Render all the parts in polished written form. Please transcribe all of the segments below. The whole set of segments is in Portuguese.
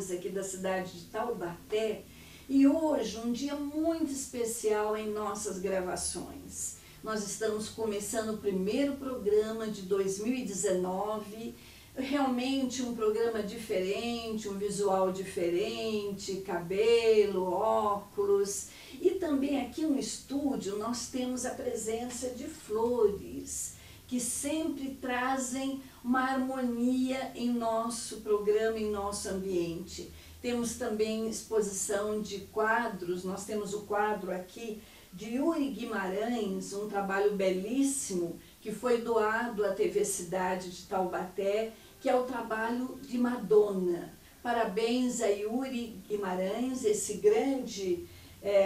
Ferroviários aqui da cidade de Taubaté. E hoje, um dia muito especial em nossas gravações. Nós estamos começando o primeiro programa de 2019, realmente um programa diferente, um visual diferente, cabelo, óculos. E também aqui no estúdio nós temos a presença de flores, que sempre trazem uma harmonia em nosso programa, em nosso ambiente. Temos também exposição de quadros, nós temos o quadro aqui de Yuri Guimarães, um trabalho belíssimo que foi doado à TV Cidade de Taubaté, que é o trabalho de Madonna. Parabéns a Yuri Guimarães, esse grande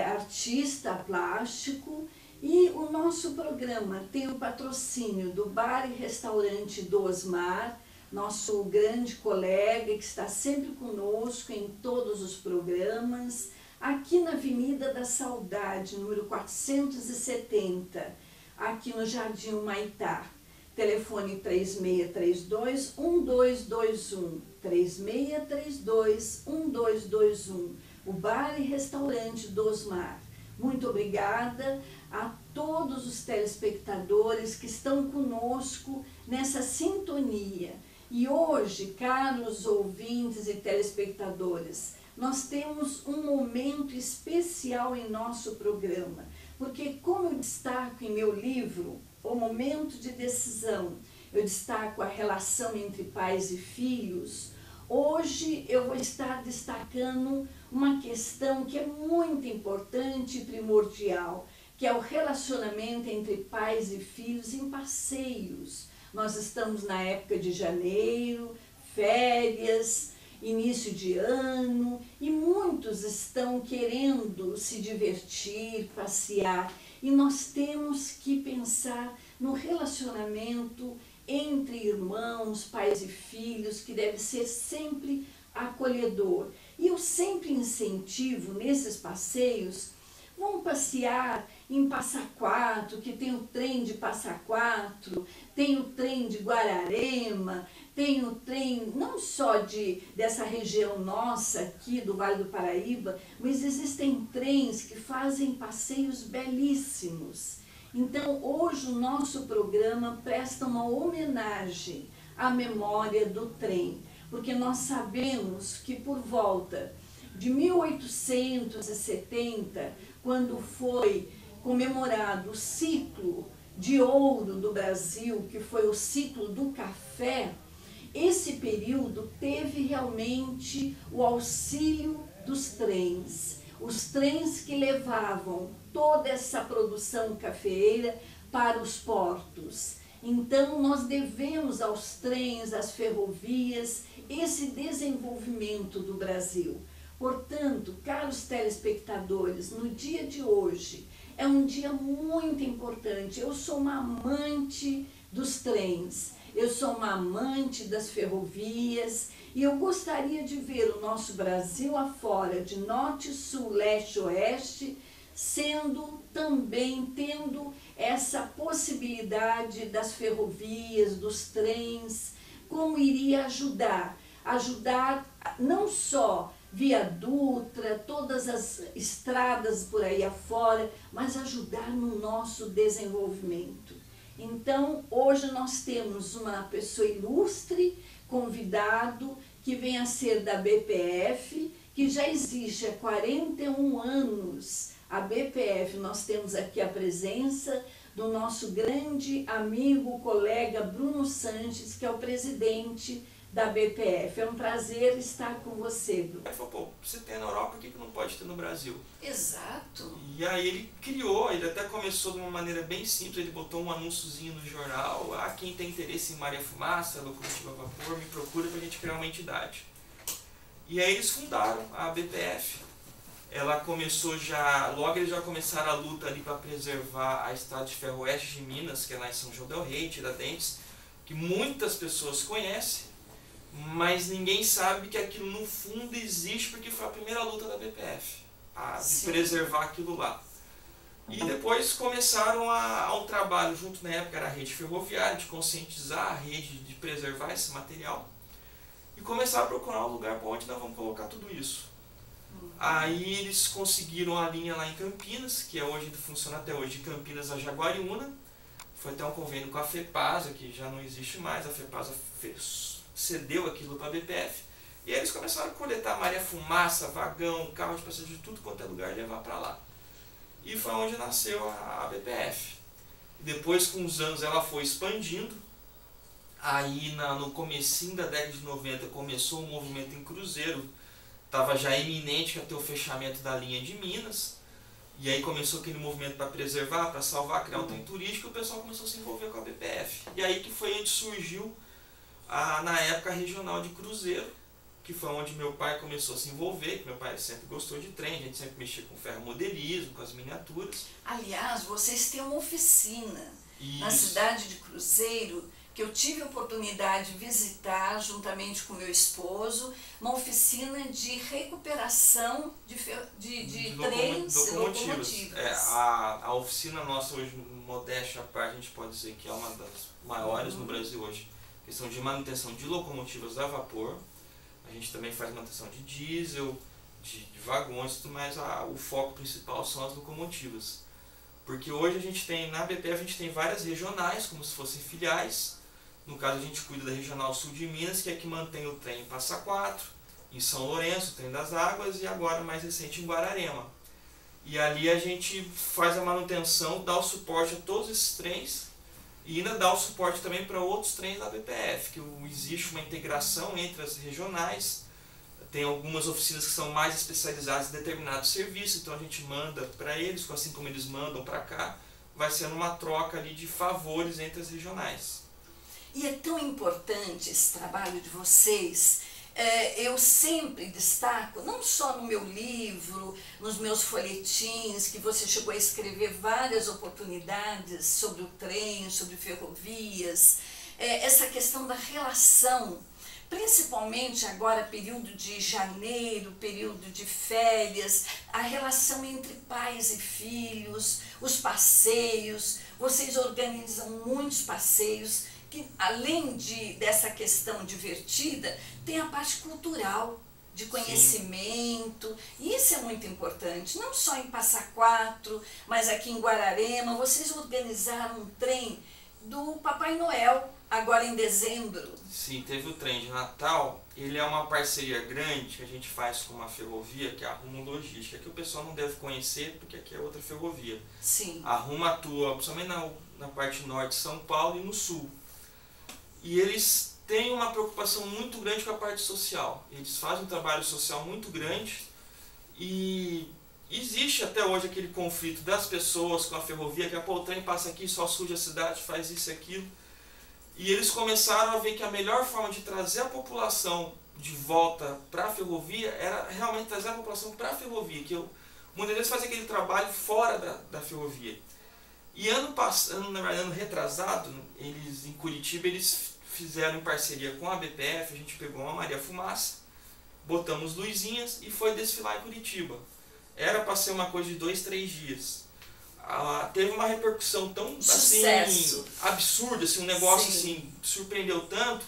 artista plástico. E o nosso programa tem o patrocínio do Bar e Restaurante do Osmar, nosso grande colega que está sempre conosco em todos os programas, aqui na Avenida da Saudade, número 470, aqui no Jardim Humaitá. Telefone 3632-1221, 3632-1221, o Bar e Restaurante do Osmar. Muito obrigada a todos os telespectadores que estão conosco nessa sintonia. E hoje, caros ouvintes e telespectadores, nós temos um momento especial em nosso programa, porque como eu destaco em meu livro, O Momento de Decisão, eu destaco a relação entre pais e filhos, hoje eu vou estar destacando uma questão que é muito importante e primordial, que é o relacionamento entre pais e filhos em passeios. Nós estamos na época de janeiro, férias, início de ano, e muitos estão querendo se divertir, passear, e nós temos que pensar no relacionamento entre irmãos, pais e filhos, que deve ser sempre acolhedor. E eu sempre incentivo nesses passeios, vamos passear em Passa Quatro, que tem o trem de Passa Quatro, tem o trem de Guararema, tem o trem não só dessa região nossa aqui do Vale do Paraíba, mas existem trens que fazem passeios belíssimos. Então hoje o nosso programa presta uma homenagem à memória do trem, porque nós sabemos que por volta de 1870, quando foi comemorado o ciclo de ouro do Brasil, que foi o ciclo do café, esse período teve realmente o auxílio dos trens. Os trens que levavam toda essa produção cafeeira para os portos. Então nós devemos aos trens, às ferrovias, esse desenvolvimento do Brasil. Portanto, caros telespectadores, no dia de hoje é um dia muito importante. Eu sou uma amante dos trens, eu sou uma amante das ferrovias e eu gostaria de ver o nosso Brasil afora, de norte, sul, leste, oeste, sendo também tendo essa possibilidade das ferrovias, dos trens, como iria ajudar não só Via Dutra, todas as estradas por aí afora, mas ajudar no nosso desenvolvimento. Então, hoje nós temos uma pessoa ilustre, convidado, que vem a ser da BPF, que já existe há 41 anos. A BPF, nós temos aqui a presença do nosso grande amigo, colega Bruno Sanches, que é o presidente da BPF. É um prazer estar com você, Bruno. Ele falou, pô, você tem na Europa, por que não pode ter no Brasil? Exato. E aí ele criou, ele até começou de uma maneira bem simples, ele botou um anúnciozinho no jornal, quem tem interesse em Maria Fumaça, locomotiva a vapor, me procura pra gente criar uma entidade. E aí eles fundaram a BPF. Ela começou já, logo eles já começaram a luta ali para preservar a estrada de ferro oeste de Minas, que é lá em São João del Rei, Tiradentes, que muitas pessoas conhecem, mas ninguém sabe que aquilo no fundo existe porque foi a primeira luta da BPF, de preservar aquilo lá. E depois começaram a um trabalho junto, na época era a rede ferroviária, de conscientizar a rede, de preservar esse material. e começaram a procurar um lugar para onde nós vamos colocar tudo isso. Aí eles conseguiram a linha lá em Campinas, que hoje funciona até hoje, de Campinas a Jaguariúna. Foi até um convênio com a FEPASA, que já não existe mais, a FEPASA cedeu aquilo para a BPF. E aí eles começaram a coletar Maria Fumaça, vagão, carro de passageiro de tudo quanto é lugar e levar para lá. E foi onde nasceu a BPF. Depois, com os anos, ela foi expandindo. Aí no comecinho da década de 90 começou um movimento em cruzeiro. Estava já iminente que ia ter o fechamento da linha de Minas. E aí começou aquele movimento para preservar, para salvar, criar um trem turístico, e o pessoal começou a se envolver com a BPF. E aí que foi onde surgiu, na época, a regional de cruzeiro, que foi onde meu pai começou a se envolver, que meu pai sempre gostou de trem, a gente sempre mexia com ferromodelismo, com as miniaturas. Aliás, vocês têm uma oficina na Isso. cidade de Cruzeiro, que eu tive a oportunidade de visitar juntamente com meu esposo, uma oficina de recuperação de trens e locomotivas. A oficina nossa hoje, modéstia à parte, a gente pode dizer que é uma das maiores no Brasil hoje. Questão de manutenção de locomotivas a vapor. A gente também faz manutenção de diesel, de vagões e tudo mais. O foco principal são as locomotivas. Porque hoje a gente tem, na BPF a gente tem várias regionais, como se fossem filiais. No caso a gente cuida da Regional Sul de Minas, que é que mantém o trem em Passa Quatro, em São Lourenço, o Trem das Águas, e agora mais recente em Guararema. E ali a gente faz a manutenção, dá o suporte a todos esses trens, e ainda dá o suporte também para outros trens da BPF, que existe uma integração entre as regionais. Tem algumas oficinas que são mais especializadas em determinados serviços, então a gente manda para eles, assim como eles mandam para cá, vai sendo uma troca ali de favores entre as regionais. E é tão importante esse trabalho de vocês. Eu sempre destaco, não só no meu livro, nos meus folhetins, que você chegou a escrever várias oportunidades sobre o trem, sobre ferrovias, essa questão da relação, principalmente agora período de janeiro, período de férias, a relação entre pais e filhos, os passeios. Vocês organizam muitos passeios que, além dessa questão divertida, tem a parte cultural, de conhecimento. Sim. E isso é muito importante, não só em Passa Quatro, mas aqui em Guararema. Vocês organizaram um trem do Papai Noel, agora em dezembro. Sim, teve o trem de Natal. Ele é uma parceria grande que a gente faz com uma ferrovia, que é a Rumo Logística, que o pessoal não deve conhecer, porque aqui é outra ferrovia. Sim. A Rumo atua principalmente na parte norte de São Paulo e no sul. E eles têm uma preocupação muito grande com a parte social. Eles fazem um trabalho social muito grande e existe até hoje aquele conflito das pessoas com a ferrovia, que o trem passa aqui, só suja a cidade, faz isso e aquilo. E eles começaram a ver que a melhor forma de trazer a população de volta para a ferrovia era realmente trazer a população para a ferrovia, que muitas vezes fazia aquele trabalho fora da ferrovia. E ano retrasado, eles em Curitiba, eles fizeram em parceria com a BPF, a gente pegou uma Maria Fumaça, botamos luzinhas e foi desfilar em Curitiba. Era para ser uma coisa de 2, 3 dias. Teve uma repercussão tão assim, absurda, assim, um negócio assim, surpreendeu tanto,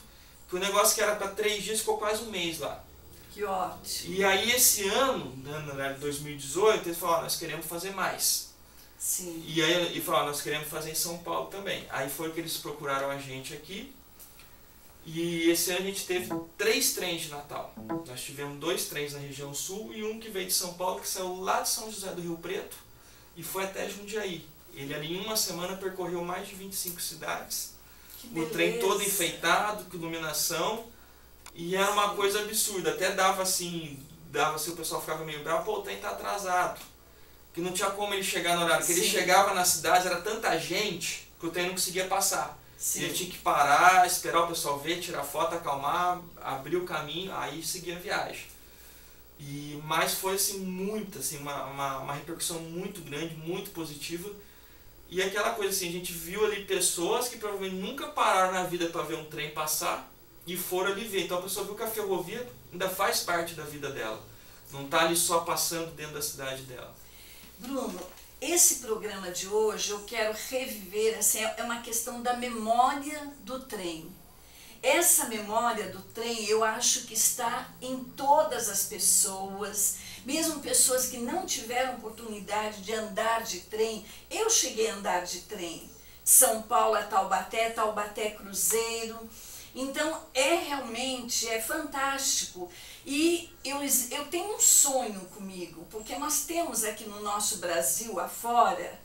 que o negócio que era para 3 dias ficou quase um mês lá. Que ótimo. E aí esse ano, em 2018, eles falaram, nós queremos fazer mais. Sim. E aí e falaram, nós queremos fazer em São Paulo também. Aí foi que eles procuraram a gente aqui. E esse ano a gente teve 3 trens de Natal. Nós tivemos 2 trens na região sul e um que veio de São Paulo, que saiu lá de São José do Rio Preto e foi até Jundiaí. Ele ali em uma semana percorreu mais de 25 cidades. O trem todo enfeitado, com iluminação. E era uma coisa absurda. Até dava assim, o pessoal ficava meio bravo, pô, o trem tá atrasado. Que não tinha como ele chegar no horário. Porque ele chegava na cidade, era tanta gente que o trem não conseguia passar. Sim. Ele tinha que parar, esperar o pessoal ver, tirar foto, acalmar, abrir o caminho, aí seguir a viagem. Mas foi assim, uma repercussão muito grande, muito positiva. E aquela coisa assim, a gente viu ali pessoas que provavelmente nunca pararam na vida para ver um trem passar e foram ali ver. Então a pessoa viu que a ferrovia ainda faz parte da vida dela. Não está ali só passando dentro da cidade dela. Bruno, esse programa de hoje eu quero reviver, assim, é uma questão da memória do trem. Essa memória do trem, eu acho que está em todas as pessoas, mesmo pessoas que não tiveram oportunidade de andar de trem. Eu cheguei a andar de trem, São Paulo a Taubaté, Taubaté Cruzeiro. Então realmente fantástico. E eu tenho um sonho comigo, porque nós temos aqui no nosso Brasil afora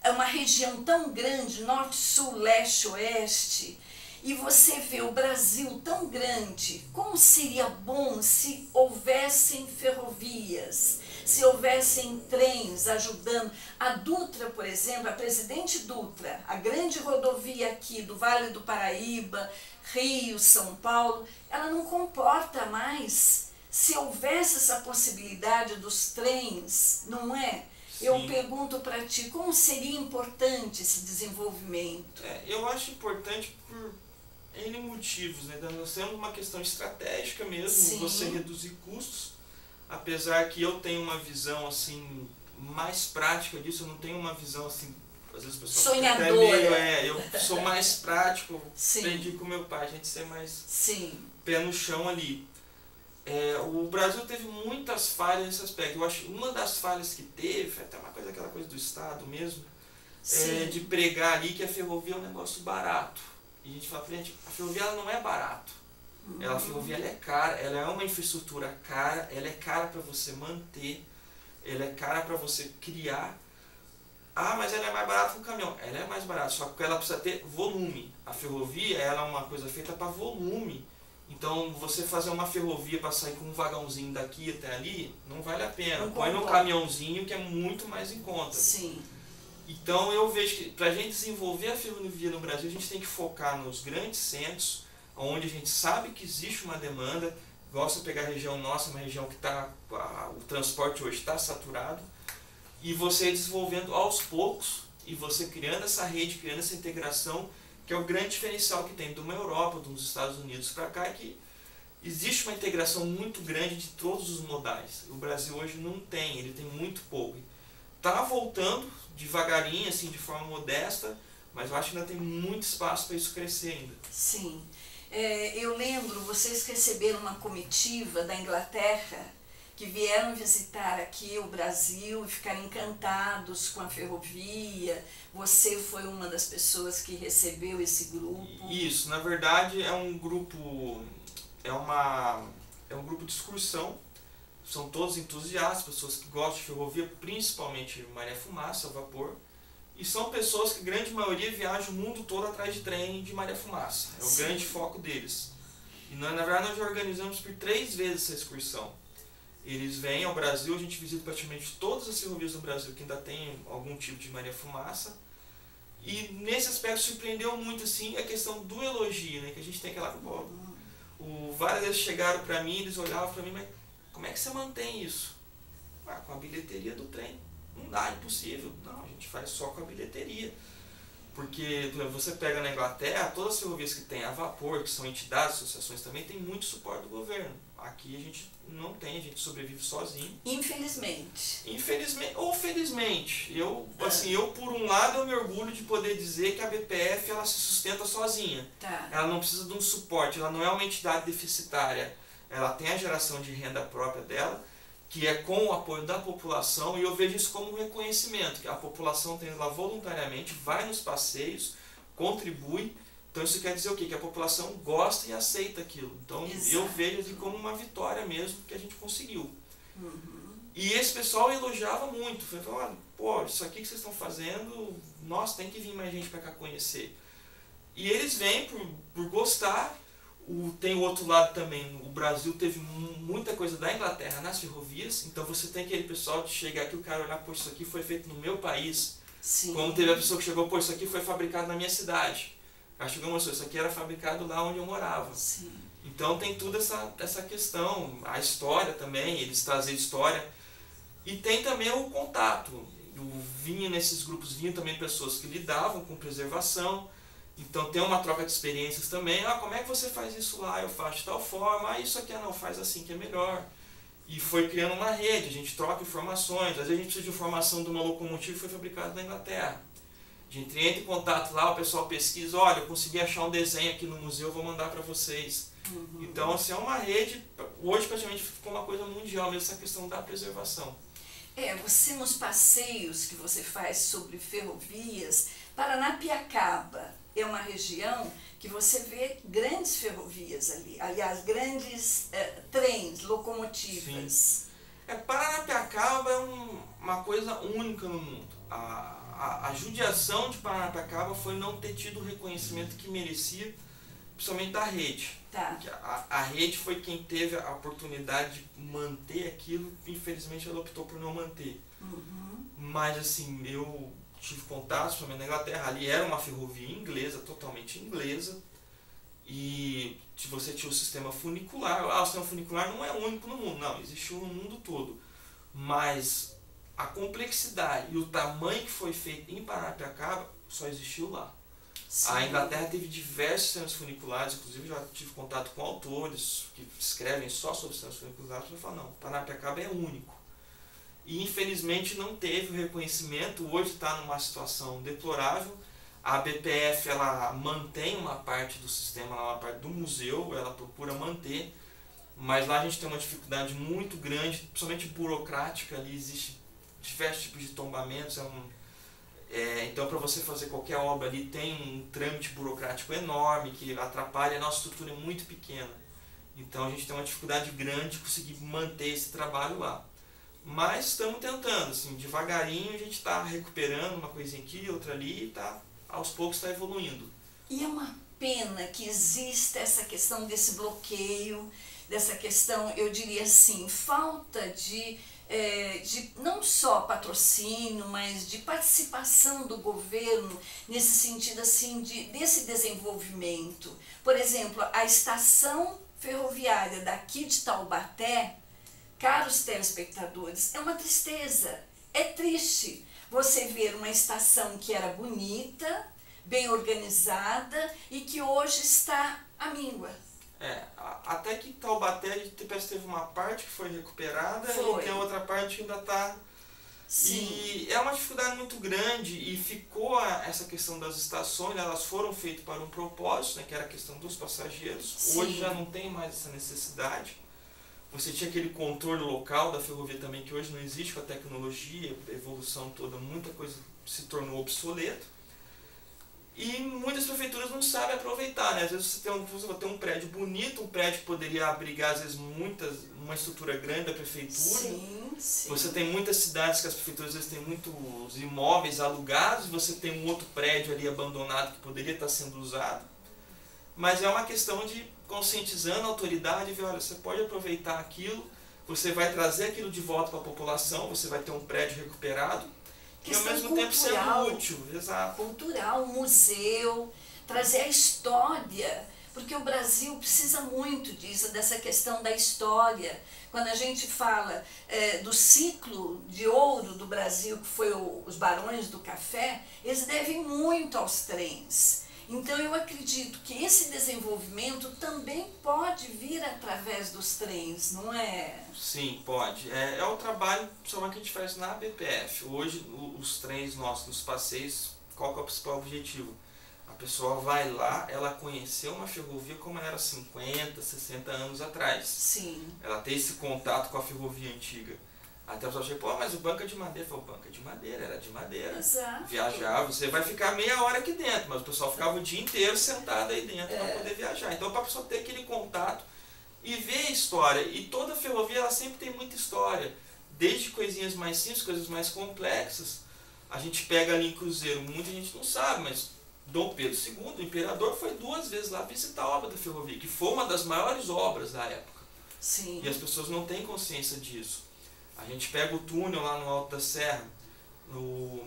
uma região tão grande, norte, sul, leste, oeste, e você vê o Brasil tão grande. Como seria bom se houvessem ferrovias, se houvessem trens ajudando. A Dutra, por exemplo, a Presidente Dutra, a grande rodovia aqui do Vale do Paraíba, Rio, São Paulo, ela não comporta mais. Se houvesse essa possibilidade dos trens, não é? Sim. Eu pergunto para ti, como seria importante esse desenvolvimento? Eu acho importante por N motivos, né? Nós temos uma questão estratégica mesmo, Sim. Você reduzir custos, apesar que eu tenho uma visão assim mais prática disso, eu não tenho uma visão assim, às vezes o pessoal sonhadora. Eu sou mais prático, Sim. Aprendi com meu pai, a gente ser mais Sim. pé no chão ali. O Brasil teve muitas falhas nesse aspecto. Eu acho que uma das falhas que teve, até aquela coisa do Estado mesmo, de pregar ali que a ferrovia é um negócio barato. E a gente fala, gente, a ferrovia ela não é barato. A ferrovia ela é cara, ela é uma infraestrutura cara, ela é cara para você manter, ela é cara para você criar. Ah, mas ela é mais barata que o caminhão. Ela é mais barata, só que ela precisa ter volume. A ferrovia ela é uma coisa feita para volume. Então, você fazer uma ferrovia para sair com um vagãozinho daqui até ali, não vale a pena. Põe no caminhãozinho que é muito mais em conta. Sim. Então, eu vejo que para a gente desenvolver a ferrovia no Brasil, a gente tem que focar nos grandes centros, onde a gente sabe que existe uma demanda. Gosto de pegar a região nossa, uma região que o transporte hoje está saturado, e você desenvolvendo aos poucos, e você criando essa rede, criando essa integração, que é o grande diferencial que tem de uma Europa, dos Estados Unidos para cá, é que existe uma integração muito grande de todos os modais. O Brasil hoje não tem, ele tem muito pouco. Está voltando devagarinho, assim, de forma modesta, mas eu acho que ainda tem muito espaço para isso crescer ainda. Sim. Eu lembro, vocês receberam uma comitiva da Inglaterra, que vieram visitar aqui o Brasil e ficaram encantados com a ferrovia. Você foi uma das pessoas que recebeu esse grupo. Isso, na verdade é um grupo de excursão. São todos entusiastas, pessoas que gostam de ferrovia, principalmente maré-fumaça, vapor. E são pessoas que, a grande maioria, viajam o mundo todo atrás de trem de maré-fumaça. É o Sim. grande foco deles. E na verdade nós já organizamos por 3 vezes essa excursão. Eles vêm ao Brasil, a gente visita praticamente todas as ferrovias do Brasil que ainda tem algum tipo de maré-fumaça. E nesse aspecto surpreendeu muito assim a questão do elogio, né? Que a gente tem aquela... várias vezes chegaram para mim, eles olhavam para mim, mas como é que você mantém isso? Com a bilheteria do trem. Não dá, impossível. Não, a gente faz só com a bilheteria. Porque você pega na Inglaterra, todas as ferrovias que tem a vapor, que são entidades, associações também, tem muito suporte do governo. Aqui a gente não tem, a gente sobrevive sozinho. Infelizmente. Infelizmente ou felizmente. Eu por um lado, eu me orgulho de poder dizer que a BPF ela se sustenta sozinha. Tá. Ela não precisa de um suporte, ela não é uma entidade deficitária. Ela tem a geração de renda própria dela, que é com o apoio da população, e eu vejo isso como um reconhecimento, que a população tem lá voluntariamente, vai nos passeios, contribui. Então isso quer dizer o quê? Que a população gosta e aceita aquilo. Então Exato. Eu vejo assim como uma vitória mesmo que a gente conseguiu. Uhum. E esse pessoal elogiava muito. Falava, pô, isso aqui que vocês estão fazendo, nossa, tem que vir mais gente para cá conhecer. E eles vêm por gostar. Tem o outro lado também, o Brasil teve muita coisa da Inglaterra nas ferrovias, então você tem aquele pessoal de chegar aqui, o cara olhar, pô, isso aqui foi feito no meu país. Sim. Como teve a pessoa que chegou, pô, isso aqui foi fabricado na minha cidade. Aí chegou uma pessoa, isso aqui era fabricado lá onde eu morava. Sim. Então tem toda essa questão, a história também, eles trazem história. E tem também o contato. Nesses grupos vinham também pessoas que lidavam com preservação. Então tem uma troca de experiências também. Como é que você faz isso lá? Eu faço de tal forma. Isso aqui não, faz assim que é melhor. E foi criando uma rede, a gente troca informações. Às vezes a gente precisa de informação de uma locomotiva que foi fabricada na Inglaterra. A gente entra em contato lá, o pessoal pesquisa, olha, eu consegui achar um desenho aqui no museu, vou mandar para vocês. Então, assim, é uma rede, hoje praticamente ficou uma coisa mundial mesmo, essa questão da preservação. Você nos passeios que você faz sobre ferrovias, Paranapiacaba é uma região que você vê grandes ferrovias ali, aliás, grandes trens, locomotivas. Sim. Paranapiacaba é uma coisa única no mundo. A judiação de Paranapiacaba foi não ter tido o reconhecimento que merecia, principalmente da rede. Tá. A rede foi quem teve a oportunidade de manter aquilo, infelizmente ela optou por não manter. Mas assim, eu tive contato, principalmente na Inglaterra, ali era uma ferrovia inglesa, totalmente inglesa, e você tinha o sistema funicular. O sistema funicular não é único no mundo, não, existiu no mundo todo. Mas a complexidade e o tamanho que foi feito em Paranapiacaba só existiu lá. Sim. A Inglaterra teve diversos sistemas funiculares, inclusive já tive contato com autores que escrevem só sobre sistemas funiculares, para falar, não, Paranapiacaba é único. E infelizmente não teve o reconhecimento, hoje está numa situação deplorável. A BPF ela mantém uma parte do sistema, uma parte do museu, ela procura manter, mas lá a gente tem uma dificuldade muito grande, principalmente burocrática, ali existe diversos tipos de tombamentos, então para você fazer qualquer obra ali tem um trâmite burocrático enorme que atrapalha, a nossa estrutura é muito pequena. Então a gente tem uma dificuldade grande de conseguir manter esse trabalho lá. Mas estamos tentando, assim, devagarinho a gente está recuperando uma coisinha aqui, outra ali, e aos poucos está evoluindo. E é uma pena que exista essa questão desse bloqueio, dessa questão, eu diria assim, falta de não só patrocínio, mas de participação do governo nesse sentido assim desse desenvolvimento. Por exemplo, a estação ferroviária daqui de Taubaté, caros telespectadores, é uma tristeza, é triste você ver uma estação que era bonita, bem organizada e que hoje está à míngua. Até que Taubaté teve uma parte que foi recuperada e tem outra parte que ainda está. E é uma dificuldade muito grande e ficou essa questão das estações, elas foram feitas para um propósito, né, que era a questão dos passageiros. Sim. Hoje já não tem mais essa necessidade. Você tinha aquele controle local da ferrovia também, que hoje não existe com a tecnologia, a evolução toda, muita coisa se tornou obsoleto. E muitas prefeituras não sabem aproveitar, né? Às vezes você vai ter um prédio bonito, um prédio que poderia abrigar, às vezes, uma estrutura grande da prefeitura. Sim. Você tem muitas cidades que as prefeituras, às vezes, têm muitos imóveis alugados, você tem um outro prédio ali abandonado que poderia estar sendo usado. Mas é uma questão de conscientizando a autoridade e ver, olha, você pode aproveitar aquilo, você vai trazer aquilo de volta para a população, você vai ter um prédio recuperado, e ao mesmo tempo sendo útil. Exato. Cultural, museu, trazer a história, porque o Brasil precisa muito disso, dessa questão da história. Quando a gente fala do ciclo de ouro do Brasil, que foi os Barões do Café, eles devem muito aos trens. Então eu acredito que esse desenvolvimento também pode vir através dos trens, não é? Sim, pode. É o trabalho principalmente que a gente faz na BPF. Hoje os trens nossos, nos passeios, qual que é o principal objetivo? A pessoa vai lá, ela conheceu uma ferrovia como era 50, 60 anos atrás. Sim. Ela tem esse contato com a ferrovia antiga. Até a pessoa chega, pô, mas o banco é de madeira. Eu falo, banco é de madeira, era de madeira. Exato. Viajar, você vai ficar meia hora aqui dentro, mas o pessoal ficava o dia inteiro sentado aí dentro para poder viajar. Então, para a pessoa ter aquele contato e ver a história. E toda ferrovia, ela sempre tem muita história. Desde coisinhas mais simples, coisas mais complexas. A gente pega ali em Cruzeiro, muita gente não sabe, mas Dom Pedro II, o imperador, foi 2 vezes lá visitar a obra da ferrovia, que foi uma das maiores obras da época. Sim. E as pessoas não têm consciência disso. A gente pega o túnel lá no Alto da Serra,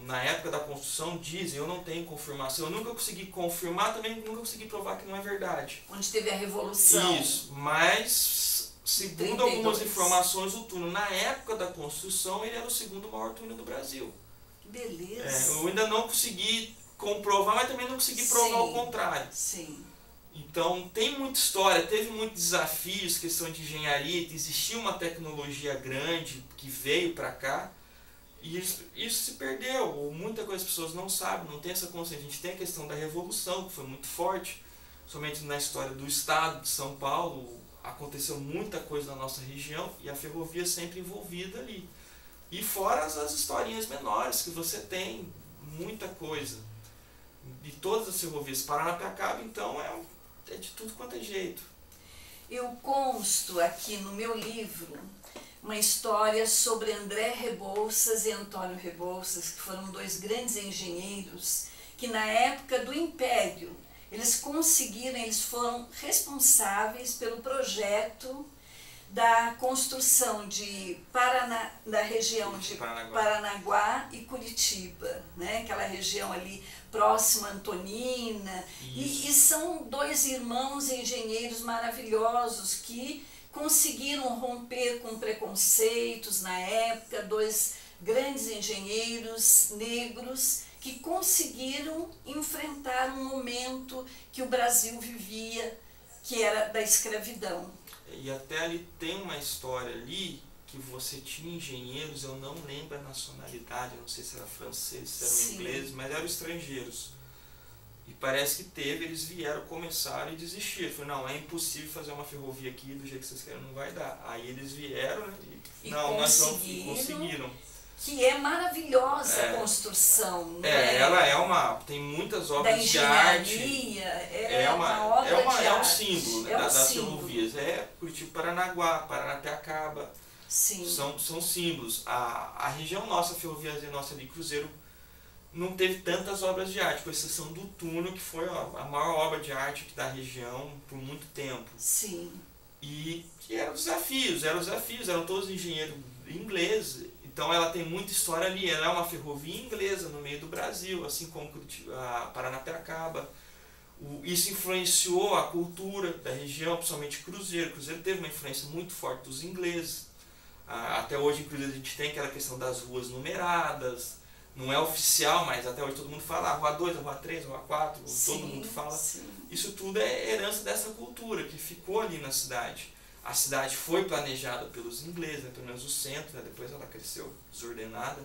na época da construção, dizem, eu não tenho confirmação, eu nunca consegui confirmar, também nunca consegui provar que não é verdade. Onde teve a Revolução. Isso, mas segundo algumas informações, o túnel, na época da construção, ele era o 2º maior túnel do Brasil. Que beleza. Eu ainda não consegui comprovar, mas também não consegui provar o contrário. Sim. Então tem muita história, teve muitos desafios, questão de engenharia, existia uma tecnologia grande que veio para cá. E isso se perdeu, ou muita coisa as pessoas não sabem, não tem essa consciência. A gente tem a questão da Revolução, que foi muito forte, somente na história do estado de São Paulo, aconteceu muita coisa na nossa região e a ferrovia sempre envolvida ali. E fora as historinhas menores que você tem, muita coisa. De todas as ferrovias, Paranapiacaba, então, é de tudo quanto é jeito. Eu consto aqui no meu livro uma história sobre André Rebouças e Antônio Rebouças, que foram dois grandes engenheiros que na época do Império, eles foram responsáveis pelo projeto da construção da região de Paranaguá e Curitiba, né? Aquela região ali próxima a Antonina. E são dois irmãos engenheiros maravilhosos que conseguiram romper com preconceitos na época, dois grandes engenheiros negros que conseguiram enfrentar um momento que o Brasil vivia, que era da escravidão. E até ali tem uma história ali que você tinha engenheiros, eu não lembro a nacionalidade, eu não sei se era francês, se eram ingleses, mas eram estrangeiros. E parece que eles vieram, começaram e desistiram. Falaram, não, é impossível fazer uma ferrovia aqui do jeito que vocês querem, não vai dar. Aí eles vieram, né, conseguiram. Que é maravilhosa a construção. Né? Ela tem muitas obras de arte. É uma obra de arte. É um símbolo, né, das ferrovias. Curitiba, Paranaguá, Paranapiacaba. Sim. São símbolos. A região nossa, ferroviária nossa ali, Cruzeiro, não teve tantas obras de arte, com exceção do túnel, que foi a maior obra de arte da região por muito tempo. Sim. E que eram desafios, eram todos engenheiros ingleses. Então ela tem muita história ali, ela é uma ferrovia inglesa no meio do Brasil, assim como a Paranapiacaba. Isso influenciou a cultura da região, principalmente Cruzeiro. Cruzeiro teve uma influência muito forte dos ingleses. Até hoje em Cruzeiro a gente tem aquela questão das ruas numeradas. Não é oficial, mas até hoje todo mundo fala a Rua 2, a Rua 3, a Rua 4, todo mundo fala. Sim. Isso tudo é herança dessa cultura que ficou ali na cidade. A cidade foi planejada pelos ingleses, né, pelo menos o centro, né, depois ela cresceu desordenada.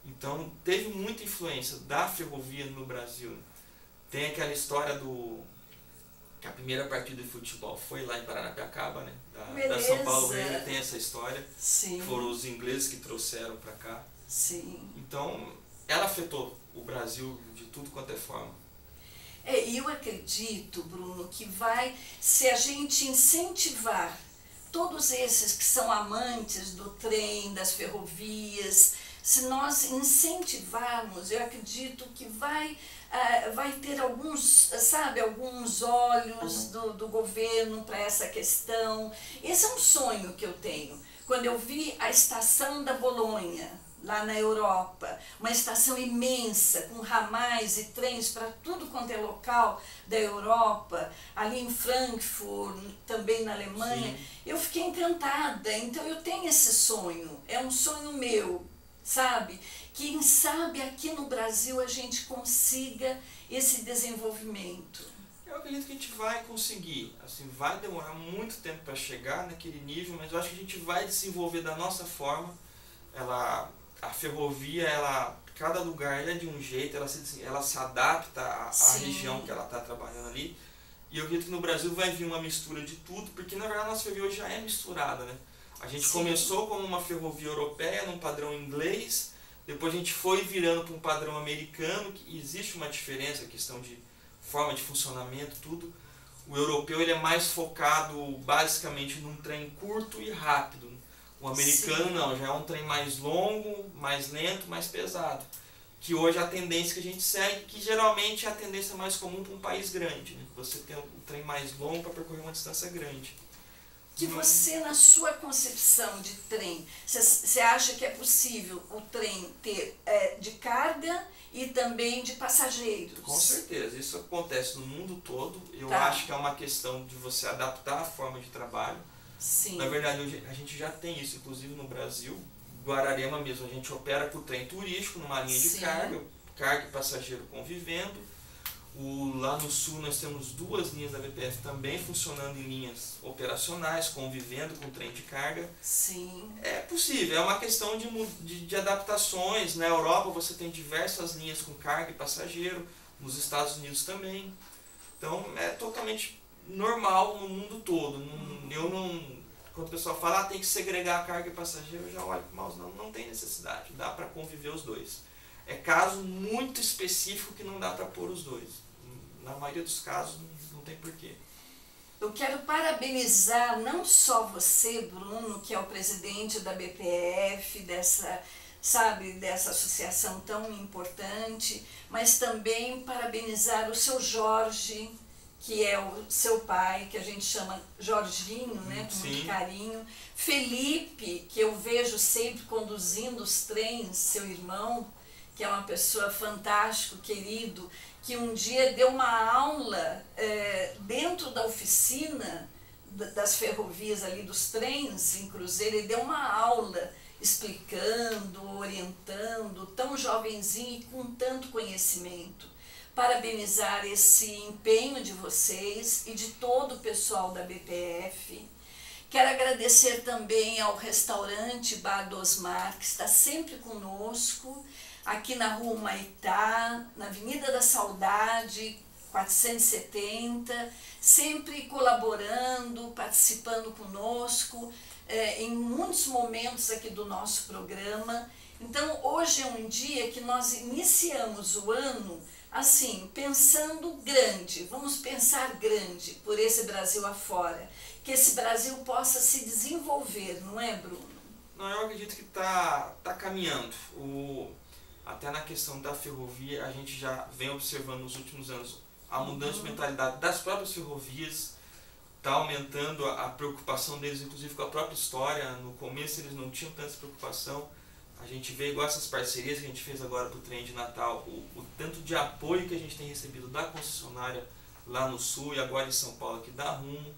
Então teve muita influência da ferrovia no Brasil. Tem aquela história que a primeira partida de futebol foi lá em Paranapiacaba, né, da São Paulo Ranger, tem essa história. Sim. Foram os ingleses que trouxeram para cá. Sim. Então ela afetou o Brasil de tudo quanto é forma. Eu acredito, Bruno, que se a gente incentivar todos esses que são amantes do trem, das ferrovias, se nós incentivarmos, eu acredito que vai ter alguns olhos do governo para essa questão. Esse é um sonho que eu tenho. Quando eu vi a estação da Bolonha, lá na Europa, uma estação imensa, com ramais e trens para tudo quanto é local da Europa, ali em Frankfurt, também na Alemanha, sim, eu fiquei encantada. Então eu tenho esse sonho, é um sonho meu, sabe? Quem sabe aqui no Brasil a gente consiga esse desenvolvimento. Eu acredito que a gente vai conseguir, assim, vai demorar muito tempo para chegar naquele nível, mas eu acho que a gente vai desenvolver da nossa forma. A ferrovia, cada lugar é de um jeito, ela se adapta à região que ela está trabalhando ali. E eu acredito que no Brasil vai vir uma mistura de tudo, porque na verdade a nossa ferrovia já é misturada, né? A gente começou como uma ferrovia europeia, num padrão inglês, depois a gente foi virando para um padrão americano, que existe uma diferença, questão de forma de funcionamento, tudo. O europeu ele é mais focado basicamente num trem curto e rápido. O americano não, já é um trem mais longo, mais lento, mais pesado. Que hoje é a tendência que a gente segue, que geralmente é a tendência mais comum para um país grande, né? Você tem um trem mais longo para percorrer uma distância grande. Que você, na sua concepção de trem, você acha que é possível o trem ter de carga e também de passageiros? Com certeza, isso acontece no mundo todo. Eu acho que é uma questão de você adaptar a forma de trabalho. Sim. Na verdade, a gente já tem isso, inclusive no Brasil. Guararema mesmo, a gente opera com o trem turístico, numa linha de carga e passageiro convivendo. Lá no sul nós temos 2 linhas da BPF também funcionando em linhas operacionais, convivendo com o trem de carga. Sim. É possível, é uma questão de adaptações. Na Europa você tem diversas linhas com carga e passageiro, nos Estados Unidos também. Então é totalmente normal no mundo todo. Quando o pessoal fala tem que segregar carga e passageiro, eu já olho para o mouse, não tem necessidade, dá para conviver os dois. É caso muito específico que não dá para pôr os dois. Na maioria dos casos não tem porquê. Eu quero parabenizar não só você, Bruno, que é o presidente da BPF, dessa associação tão importante, mas também parabenizar o seu Jorge, que é o seu pai, que a gente chama Jorginho, né, com muito carinho. Felipe, que eu vejo sempre conduzindo os trens, seu irmão, que é uma pessoa fantástica, querido, que um dia deu uma aula dentro da oficina das ferrovias ali, dos trens em Cruzeiro. Ele deu uma aula explicando, orientando, tão jovenzinho e com tanto conhecimento. Parabenizar esse empenho de vocês e de todo o pessoal da BPF. Quero agradecer também ao restaurante Bar do Osmar, que está sempre conosco, aqui na Rua Humaitá, na Avenida da Saudade, 470, sempre colaborando, participando conosco, em muitos momentos aqui do nosso programa. Então, hoje é um dia que nós iniciamos o ano assim, pensando grande, vamos pensar grande por esse Brasil afora, que esse Brasil possa se desenvolver, não é, Bruno? Não, eu acredito que está caminhando. Até na questão da ferrovia, a gente já vem observando nos últimos anos a mudança de mentalidade das próprias ferrovias, está aumentando a preocupação deles, inclusive com a própria história. No começo eles não tinham tanta preocupação. A gente vê igual essas parcerias que a gente fez agora para o trem de Natal, o tanto de apoio que a gente tem recebido da concessionária lá no sul e agora em São Paulo, que dá rumo.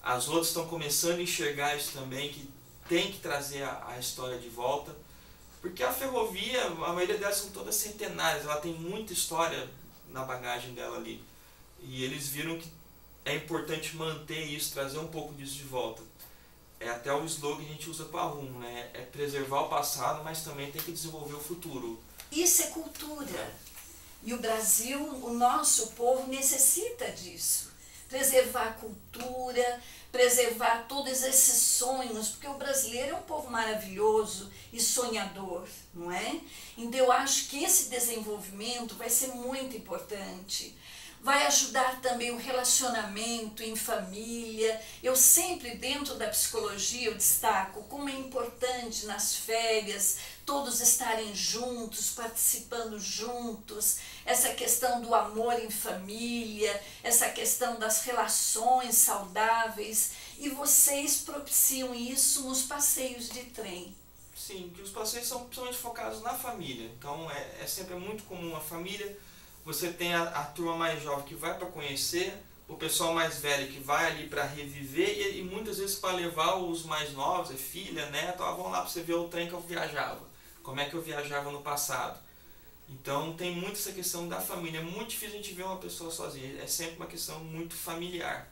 As outras estão começando a enxergar isso também, que tem que trazer a história de volta. Porque a ferrovia, a maioria delas são todas centenárias, ela tem muita história na bagagem dela ali. E eles viram que é importante manter isso, trazer um pouco disso de volta. É até o slogan que a gente usa para a Rumo, né? É preservar o passado, mas também tem que desenvolver o futuro. Isso é cultura. E o Brasil, o nosso povo necessita disso. Preservar a cultura, preservar todos esses sonhos, porque o brasileiro é um povo maravilhoso e sonhador, não é? Então eu acho que esse desenvolvimento vai ser muito importante. Vai ajudar também o relacionamento em família. Eu sempre, dentro da psicologia, eu destaco como é importante nas férias todos estarem juntos, participando juntos, essa questão do amor em família, essa questão das relações saudáveis, e vocês propiciam isso nos passeios de trem. Sim, que os passeios são principalmente focados na família, então é sempre muito comum a família. Você tem a turma mais jovem que vai para conhecer, o pessoal mais velho que vai ali para reviver e muitas vezes para levar os mais novos, filha, neto, vão lá para você ver o trem que eu viajava, como é que eu viajava no passado. Então tem muito essa questão da família, é muito difícil a gente ver uma pessoa sozinha, é sempre uma questão muito familiar.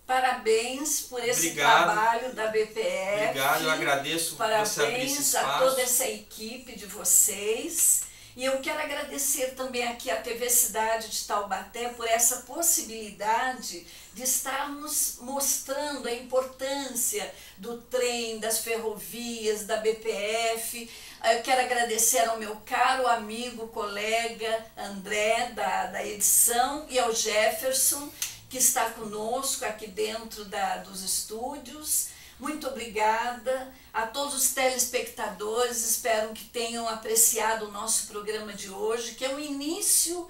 Parabéns por esse trabalho da BPF. Obrigado, eu agradeço você abrir esse espaço. Parabéns a toda essa equipe de vocês. E eu quero agradecer também aqui à TV Cidade de Taubaté por essa possibilidade de estarmos mostrando a importância do trem, das ferrovias, da BPF. Eu quero agradecer ao meu caro amigo, colega André, da edição, e ao Jefferson, que está conosco aqui dentro dos estúdios. Muito obrigada a todos os telespectadores, espero que tenham apreciado o nosso programa de hoje, que é o início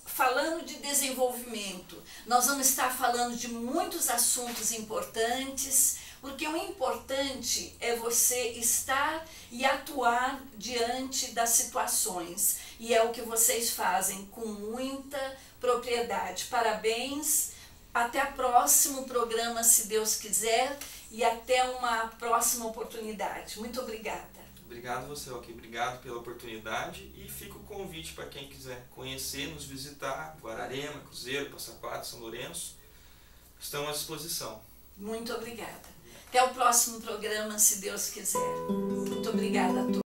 falando de desenvolvimento. Nós vamos estar falando de muitos assuntos importantes, porque o importante é você estar e atuar diante das situações, e é o que vocês fazem com muita propriedade. Parabéns! Até o próximo programa, se Deus quiser, e até uma próxima oportunidade. Muito obrigada. Obrigado você, ok. Obrigado pela oportunidade e fica o convite para quem quiser conhecer, nos visitar, Guararema, Cruzeiro, Passa Quatro, São Lourenço. Estão à disposição. Muito obrigada. Até o próximo programa, se Deus quiser. Muito obrigada a todos.